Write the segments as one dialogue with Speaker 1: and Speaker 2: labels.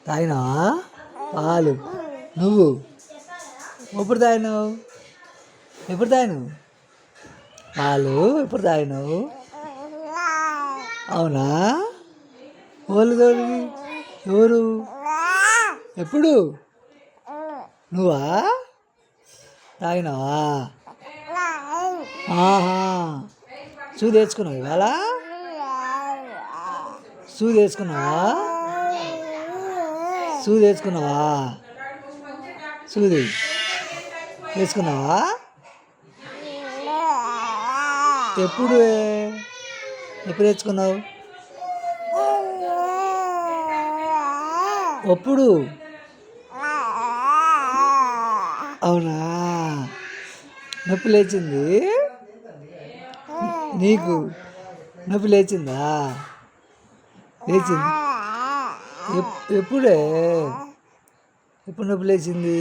Speaker 1: తాగినావా పాలు? నువ్వు ఎప్పుడు తాగినావు? ఎప్పుడు తాగినావు పాలు? ఎప్పుడు తాగినావు? అవునా? వాళ్ళు ఎవరు? ఎప్పుడు? నువ్వా తాగినావా? ఆహా, సూది వేసుకున్నావు ఇవాళ? సూది వేసుకున్నావా? సూది వేసుకున్నావా? సూది వేసుకున్నావా? ఎప్పుడు ఎప్పుడు వేసుకున్నావు? ఎప్పుడు? అవునా? నొప్పి లేచింది నీకు? నొప్పి లేచిందా? లేచింది ఎప్పుడే? ఎప్పుడు నొప్పి లేచింది?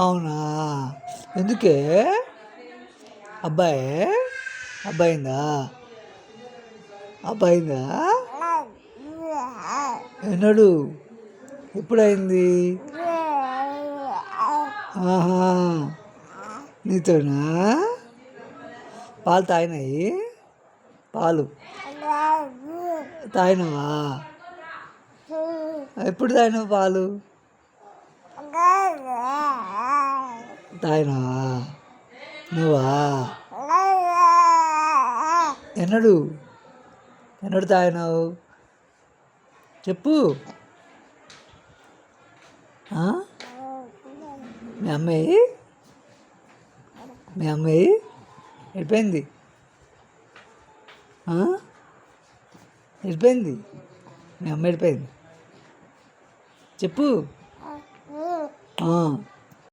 Speaker 1: అవునా? ఎందుకే? అబ్బాయి అబ్బాయిందా? అబ్బాయిందా? ఎన్నడు? ఎప్పుడైంది? ఆహా, నీతోనా? పాలు తాగినాయి? పాలు తాగినావా? ఎప్పుడు తాగినావు పాలు? తాగినావా? నువ్వా? ఎన్నడు? ఎన్నడు తాగినావు చెప్పు. మీ అమ్మాయి మీ అమ్మాయి వెళ్ళిపోయింది. వెళ్ళిపోయింది. మీ అమ్మ వెళ్ళిపోయింది చెప్పు.